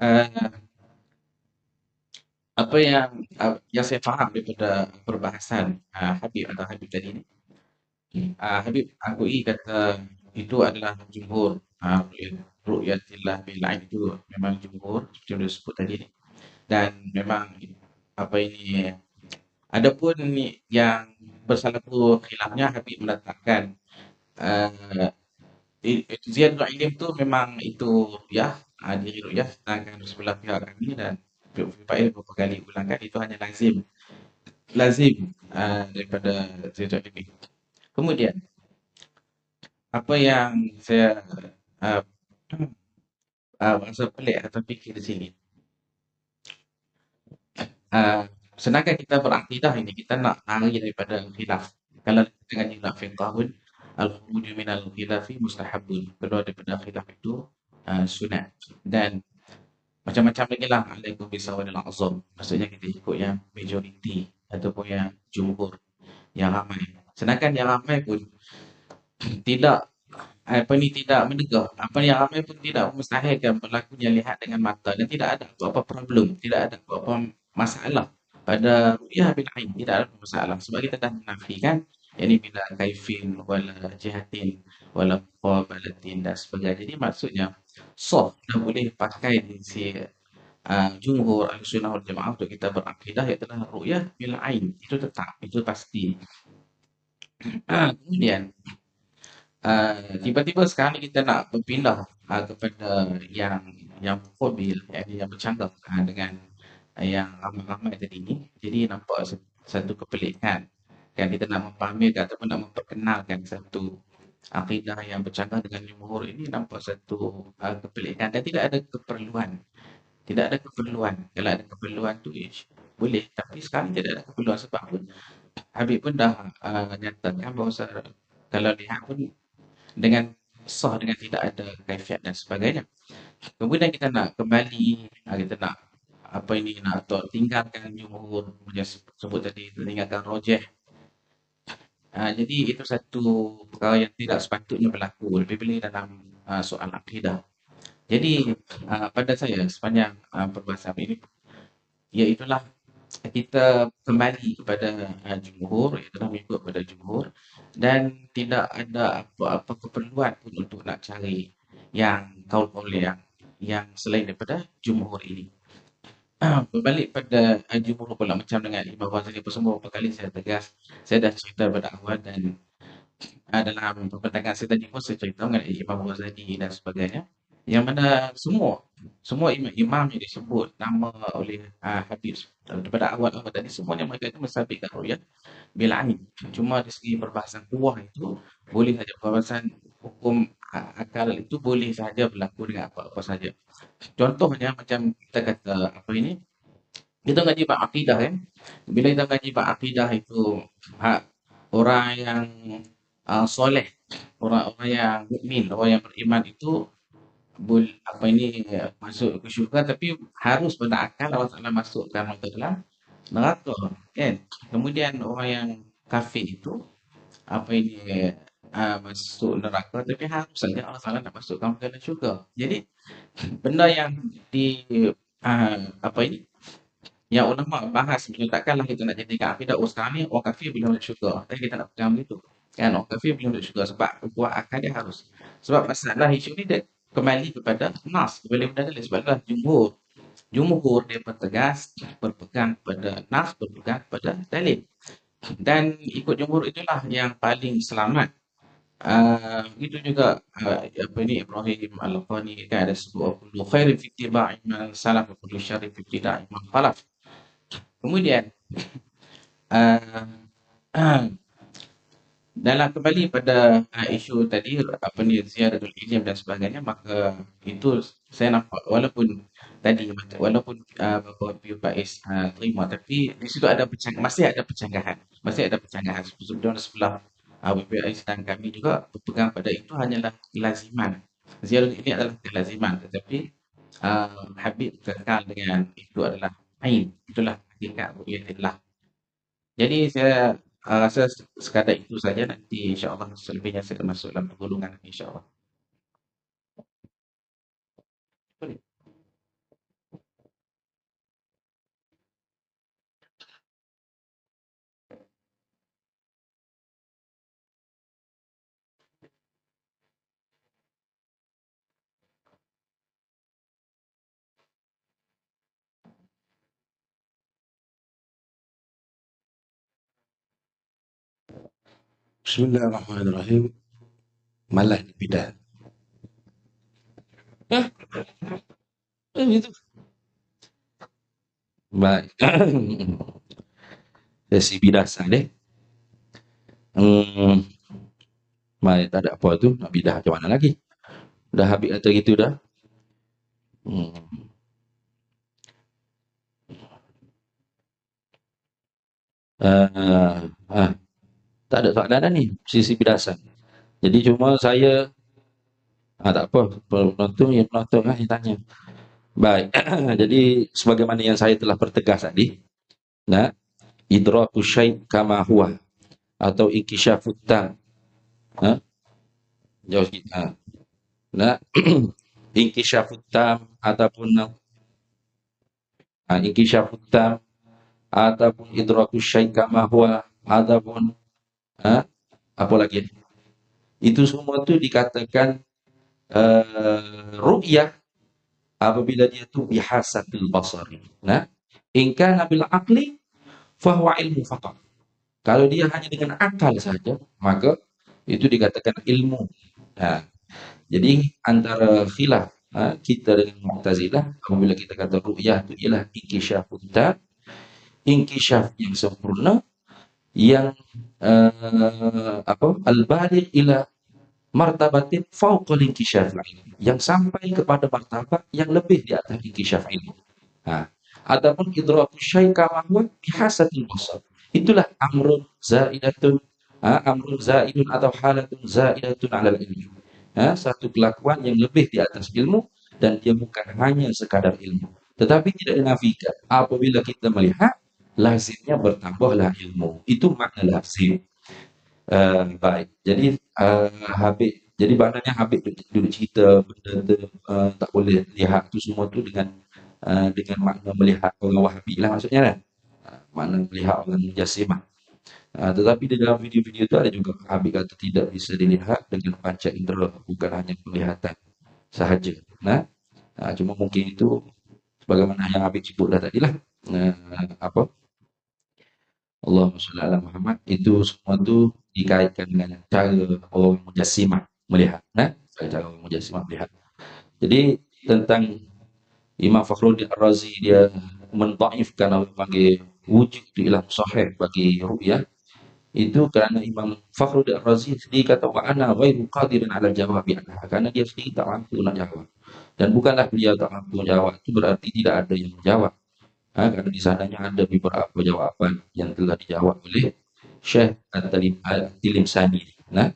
Eh, apa yang saya faham daripada perbahasan Habib atau Habib tadi ni, Habib Akui kata itu adalah jumhur. Ru'yatillah bil ain itu memang jumhur seperti yang disebut tadi ni. Dan memang apa ini, adapun ni yang bersalaku khilafnya, Habib meletakkan uh, ziyadatul ilm tu memang itu ya, diri ru'yah, sedangkan sebelah pihak kami dan Pak Il beberapa kali ulangkan itu hanya lazim daripada ziyadatul ilm. Kemudian apa yang saya uh, rasa pelik atau fikir di sini, uh, sedangkan kita berakidah ini kita nak lari daripada khilaf. Kalau dengan khilaf fiqh pun al-khuruju minal khilafi mustahabun, keluar daripada khilaf itu sunat. Dan macam-macam lagi lah, alaikum bisawadil azam, maksudnya kita ikut yang majoriti ataupun yang jumhur, yang ramai. Sedangkan yang ramai pun tidak tidak menegah, apa yang ramai pun tidak memustahilkan berlakunya lihat dengan mata, dan tidak ada apa-apa problem, tidak ada apa-apa masalah pada ru'yah bil ain, tidak ada masalah sebab kita dah menafikan yakni bila kaifin wala jihatin wala muqabalatin dan sebagainya. Jadi maksudnya soft dah boleh pakai di si jumhur Ahlussunnah wal Jamaah untuk kita berakidah iaitu ru'yah bil ain, itu tetap, itu pasti. Kemudian tiba-tiba sekarang ni kita nak berpindah kepada yang muqabil, yang bercanggah dengan yang ramai-ramai tadi ni. Jadi nampak satu kepelikan. Kan kita nak mempamerkan ataupun nak memperkenalkan satu akidah yang bercanggah dengan jumhur ini, nampak satu kepelikan dan tidak ada keperluan. Tidak ada keperluan. Kalau ada keperluan tu boleh, tapi sekarang tidak ada keperluan sebab pun Habib pun dah nyatakan bahawa kalau lihat pun dengan sah, dengan tidak ada kaifiat dan sebagainya. Kemudian kita nak kembali, kita nak apa ini, nak atau tinggalkan jumhur macam sebut tadi, tinggalkan rojeh. Jadi itu satu perkara yang tidak sepatutnya berlaku lebih-lebih dalam soal akidah. Jadi pada saya sepanjang perbahasan ini, iaitulah kita kembali kepada jumhur, iaitulah mengikut pada jumhur, dan tidak ada apa-apa keperluan pun untuk nak cari yang kaul-kaul yang selain daripada jumhur ini. Berbalik pada jumhur pula, macam dengan Imam Ghazali apa semua, beberapa kali saya tegas, saya dah cerita pada awal, dan dalam perpentangan saya tadi pun saya cerita mengenai Imam Ghazali dan sebagainya, yang mana semua imam-imam yang disebut nama oleh Habib daripada awal-awal tadi, semuanya mereka itu mensabitkan ru'yah bil ain. Cuma dari segi perbahasan kuah itu boleh saja, perbahasan hukum akal itu boleh saja berlaku dengan apa-apa saja. Contohnya macam kita kata apa ini, kita ngaji bab akidah kan. Bila kita ngaji bab akidah itu, orang yang soleh, orang-orang yang mukmin, orang yang beriman itu apa ini, masuk ke syurga, tapi harus berakal Allah Taala masukkan mereka dalam neraka kan. Kemudian orang yang kafir itu apa ini, masuk neraka, tapi harus saja Allah Taala nak masukkan mereka dalam syurga. Jadi benda yang di apa ini, yang ulama bahas menyatakanlah kita nak jadikan akidah, oh sekarang ni orang kafir boleh masuk syurga, tapi kita nak pegang begitu kan, orang kafir boleh masuk syurga sebab kuat akal dia harus, sebab masalah isu ni dia kembali kepada nas, kembali kepada dalil. Sebablah jumhur dia bertegas berpegang pada nas, berpegang pada dalil, dan ikut jumhur itulah yang paling selamat. Itu juga apa ini, Ibrahim Al-Qani kan ada sebuah kullu khairin fi ittiba'i man salaf wa kullu syarrin fi ibtida'i man khalaf. Kemudian uh, dalam kembali pada isu tadi apa ni, ziyadatul ilm dan sebagainya, maka itu saya nampak walaupun tadi walaupun beberapa view Faiz terima, tapi di situ ada masih ada percanggahan, sebelah BPI dan kami juga berpegang pada itu hanyalah kelaziman. Ziyadatul ini adalah kelaziman, tetapi Habib kekal dengan itu adalah ain, itulah hakikat ru'yatillah. Jadi saya rasa sekadar itu saja, nanti insya-Allah selebihnya saya akan masuk dalam pergulungan insya-Allah. Bismillahirrahmanirrahim. Malah bidah. Hah? Itu. Baik. Sesi bidah sah deh. Hmm, baik, tak ada apa tu. Nak bidah macam mana lagi? Dah habis atau gitu dah. Hmm. Uh, ah, tak ada soalan dah ni. Sisi bidah sah. Jadi cuma saya, tak apa. Penonton yang penonton lah yang tanya. Baik. Jadi sebagaimana yang saya telah pertegas tadi. Nah, idraku syait kama huwa. Atau inkishafut tam. Ha? Jauh sikit. Nah, inkishafut tam ataupun inkishafut tam ataupun idraku syait kama huwa ataupun ha? Apa lagi? Itu semua tu dikatakan ru'yah apabila dia tu bihasatil basari. Nah, in kana bil aqli fahuwa ilmu faqat. Kalau dia hanya dengan akal saja, maka itu dikatakan ilmu. Nah, jadi antara khilaf kita dengan Mu'tazilah apabila kita kata ru'yah itu ialah inkishafut tam, inkishaf yang sempurna yang apa al-baligh ila martabatin fauqa inkishaf ilmi, yang sampai kepada martabat yang lebih di atas inkishaf ilmu. Ha. Adapun idraku syai' kama huwa bihasatil basar. Itulah amrun zaidatun, amrun zaidun atau halatun zaidatun 'alal ilmi. Satu kelakuan yang lebih di atas ilmu dan dia bukan hanya sekadar ilmu. Tetapi tidak dinafikan apabila kita melihat lazimnya bertambahlah ilmu. Itu makna lazim. Baik. Jadi Habib, jadi maknanya Habib dulu cerita benda tu tak boleh lihat tu semua tu dengan makna melihat orang Wahabi lah maksudnya kan. Makna melihat orang Mujassimah. Tetapi di dalam video-video tu ada juga Habib kata tidak bisa dilihat dengan panca indera, bukan hanya penglihatan sahaja. Nah, cuma mungkin itu sebagaimana yang Habib sebut dah tadi lah. Apa? Allahumma shalli ala Muhammad, itu semua tu dikaitkan dengan cara orang mujassimah melihat. Cara orang mujassimah melihat. Jadi tentang Imam Fakhruddin Ar-Razi dia mentaifkan atau panggil wujud itu ilah sahih bagi ru'yah, itu kerana Imam Fakhruddin Ar-Razi sendiri kata wa ana ghairu qadirin ala jawabi anha, kerana dia sendiri tak mampu nak jawab. Dan bukanlah beliau tak mampu jawab, itu berarti tidak ada yang menjawab. Kerana di sananya ada beberapa jawapan yang telah dijawab oleh Syekh At-Tilimsani. Nah,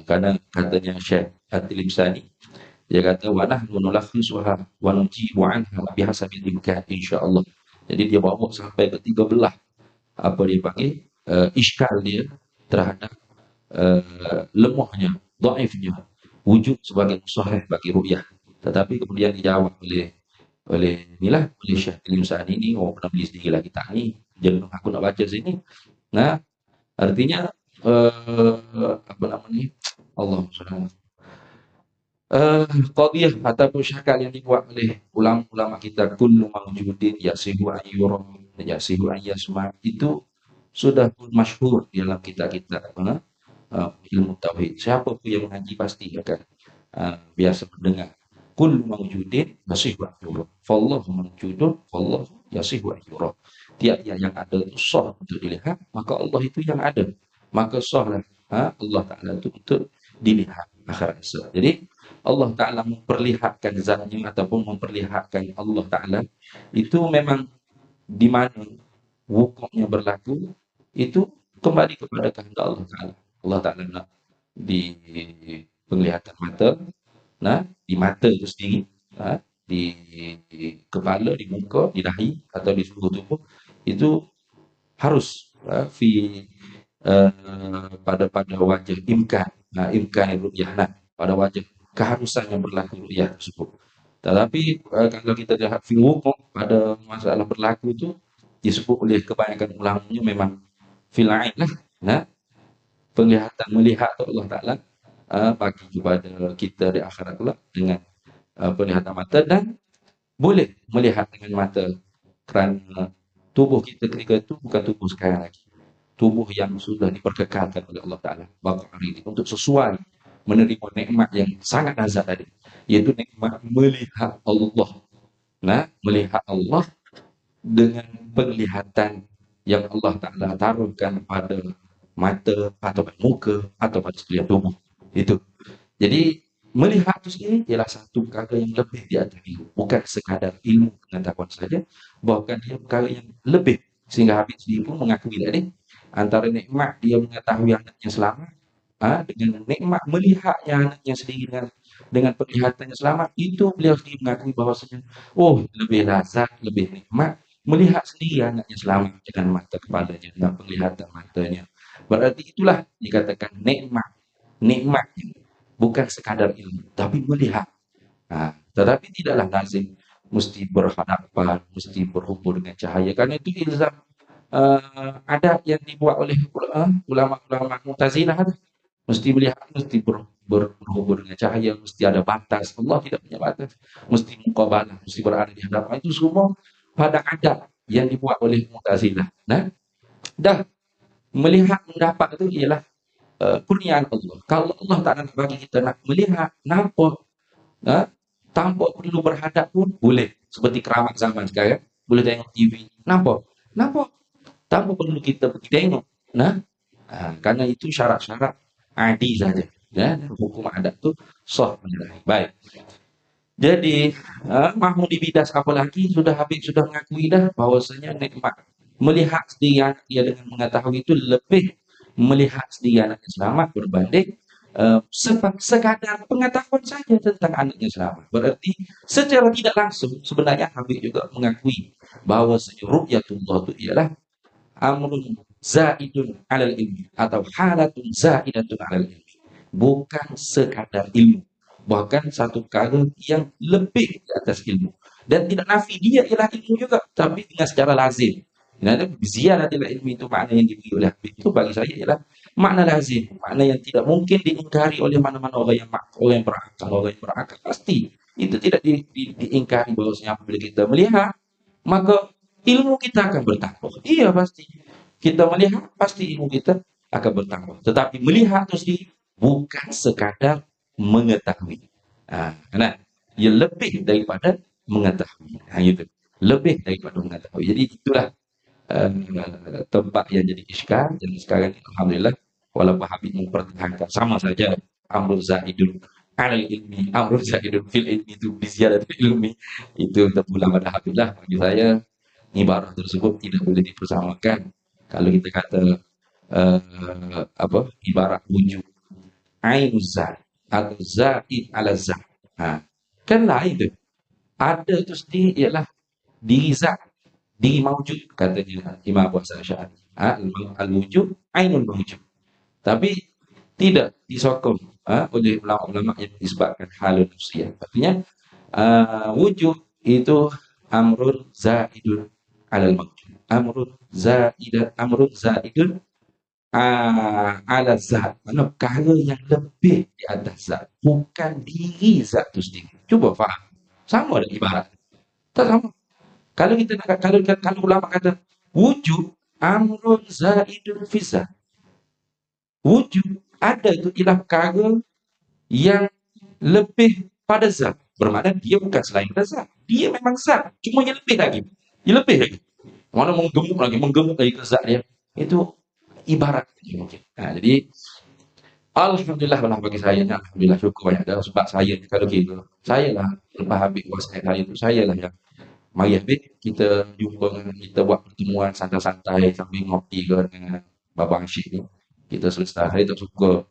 kerana katanya Syekh At-Tilimsani, dia kata wa nahnu nulakhisuha wa nujibu anha bihasabil imkan insyaallah. Jadi dia bawa sampai ke 13 apa dia panggil iskal dia terhadap lemahnya, dhaifnya wujud sebagai sahih bagi ru'yah. Tetapi kemudian dijawab oleh inilah oleh Syekh Al-Insani ini, orang pernah beli sendiri lagi tak ni jenuh aku nak baca sini. Nah, artinya apa nama ni, Allah SWT, qadiyah ataupun syakal yang dibuat oleh ulama-ulama kita, kullu mawjudin yasihu an yura yasihu an yasma, itu sudah pun masyhur dalam kita-kita ilmu tauhid. Siapa pun yang mengaji pasti akan biasa mendengar kullu mawjudin yasihu an yura, fallahu mawjudun fallahu yasihu an yura. Tiap-tiap yang ada itu sah untuk dilihat, maka Allah itu yang ada, maka sahlah Allah Ta'ala itu untuk dilihat akhirat esok. Jadi Allah Ta'ala memperlihatkan zatnya ataupun memperlihatkan Allah Ta'ala itu memang di mana wukuknya berlaku, itu kembali kepada kehendak Allah Ta'ala. Allah Ta'ala nak di penglihatan mata, di mata itu sendiri, di kepala, di muka, di dahi atau di seluruh tubuh, itu harus fi pada wajah imkan, imkan ru'yah, pada wajah keharusan yang berlaku ru'yah tersebut. Tetapi kalau kita lihat fi wukuk pada masalah berlaku itu disebut oleh kebanyakan ulamanya memang fil ain lah. Penglihatan melihat Allah Ta'ala bagi kepada kita di akhirat pula dengan penglihatan mata, dan boleh melihat dengan mata kerana tubuh kita ketika itu bukan tubuh sekarang lagi. tubuh yang sudah diperkekalkan oleh Allah Ta'ala. Bakar ini untuk sesuai menerima nikmat yang sangat nazar tadi. Yaitu nikmat melihat Allah. Nah, melihat Allah dengan penglihatan yang Allah Ta'ala taruhkan pada mata atau pada muka atau pada sekalian tubuh. Itu. Jadi melihat itu sendiri ialah satu perkara yang lebih di atas ilmu. Bukan sekadar ilmu pengetahuan saja, bahkan dia perkara yang lebih. Sehingga Habib sendiri pun mengakui tadi, antara nikmat dia mengetahui anaknya selamat, dengan nikmat melihatnya anaknya sendiri dengan penglihatannya selamat, itu beliau sendiri mengakui bahwasanya, oh lebih lazat, lebih nikmat melihat sendiri anaknya selamat dengan mata kepalanya, dengan penglihatan matanya. Berarti itulah dikatakan nikmat. Nikmatnya bukan sekadar ilmu, tapi melihat. Tetapi tidaklah lazim mesti berhadapan, mesti berhubung dengan cahaya. Karena itu ilzam adat yang dibuat oleh ulama-ulama Mu'tazilah. Mesti melihat, mesti berhubung dengan cahaya, mesti ada batas. Allah tidak punya batas. Mesti muqabalah, mesti berada di hadapan. Itu semua pada adat yang dibuat oleh Mu'tazilah. Nah, dah melihat mendapat itu ialah kurniaan Allah. Kalau Allah tak nak bagi kita nak melihat, nampak, ha? Tanpa perlu berhadap pun boleh. Seperti keramat zaman sekarang, boleh tengok TV. Nampak? Nampak. Tanpa perlu kita pergi tengok. Nah, karena itu syarat-syarat adi saja. Ya, hukum adat tu sah menyalahi. Baik. Jadi, Mahmud Ibidas apalagi sudah habis sudah mengakui dah bahwasanya nikmat melihat sendiri anak dia dengan mengetahui itu lebih melihat sendiri anaknya selamat berbanding sekadar pengetahuan saja tentang anaknya selamat. Berarti secara tidak langsung sebenarnya Habib juga mengakui bahwa ru'yatullah itu ialah amrun zaidun alal ilmi atau halatun zaidatun alal ilmi. Bukan sekadar ilmu, bahkan satu perkara yang lebih di atas ilmu. Dan tidak nafi dia ialah ilmu juga, tapi dengan secara lazim. Nah, ziyadatil ilmi itu makna yang diberi oleh Habib itu bagi saya ialah makna lazim, makna yang tidak mungkin diingkari oleh mana-mana orang yang berakal, orang yang berakal pasti itu tidak diingkari bahwasanya apabila kita melihat maka ilmu kita akan bertambah. Iya pasti. Kita melihat pasti ilmu kita akan bertambah. Tetapi melihat itu sendiri bukan sekadar mengetahui. Karena ia lebih daripada mengetahui. Itu. Lebih daripada mengetahui. Jadi itulah tempat yang jadi iskal. Dan sekarang ini, alhamdulillah, walaupun Habib mempertahankan sama saja amrul zaidun alal ilmi, amrul zaidun fil ilmi itu biziadat ilmi, itu terpulang pada Habib lah. Bagi saya ibarat tersebut tidak boleh dipersamakan. Kalau kita kata ibarat wujud ain zat atau zaid ala zat, kan lain tu. Ada tu sendiri ialah diri zat, diri maujud katanya Imam Abu Hasan Asy'ari. Al-wujud ainul maujud. Tapi tidak disokong oleh ulama-ulama yang disebabkan halun nafsiyah. Artinya wujud itu amrun zaidun alal maujud. Amrun zaidun ala zat. Mana perkara yang lebih di atas zat. Bukan diri zat itu sendiri. Cuba faham. Sama ada ibarat. Tak sama. Kalau kita nak kalau ulama kata wujud amrun zaidun fi zat. Wujud ada itu ialah perkara yang lebih pada zat. Bermakna dia bukan selain pada zat. Dia memang zat. Cuma yang lebih lagi. Yang lebih lagi. Mana menggemuk lagi ke zat dia. Itu ibarat mungkin. Jadi alhamdulillah lah bagi saya, alhamdulillah syukur banyak dah sebab saya kalau gitu. Saya lah lepas habis WhatsApp saya itu saya lah yang mari habis kita jumpa kita buat pertemuan santai-santai sambil ngopi ke dengan Babang Syed ni. Kita selesai saya tak suka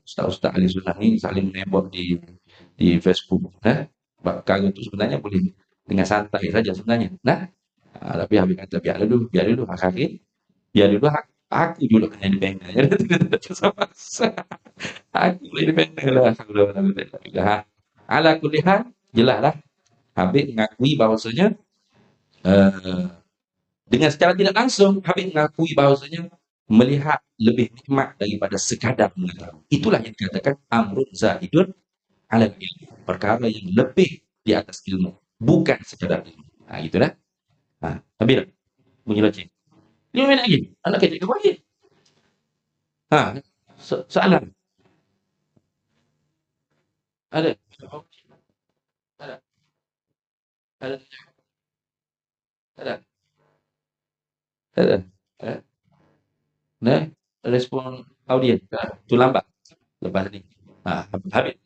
ustaz-ustaz ahli sunnah ni saling menembak di Facebook. Perkara itu sebenarnya boleh dengan santai saja sebenarnya. Tapi Habib kata biar dulu akhir biar dulu aku dulu kena dibina. Jadi tidak sama. Aku boleh dibina lah. Alhamdulillah. Ala kulli hal, jelas lah. Habib mengakui bahwasanya eh, dengan secara tidak langsung Habib mengakui bahwasanya melihat lebih nikmat daripada sekadar mengetahui. Itulah yang dikatakan amrun zahidun ala ilmu. Perkara yang lebih di atas ilmu, bukan sekadar ilmu. Itulah. Habib bunyi loceng. 5 minit lagi. Anak kecil ke balik. Ha, soalan. Ada? Ada? Ada? Ada? Ada? Eh, nah, respon audiens. Itu lambat lepas ni. Ha, habis.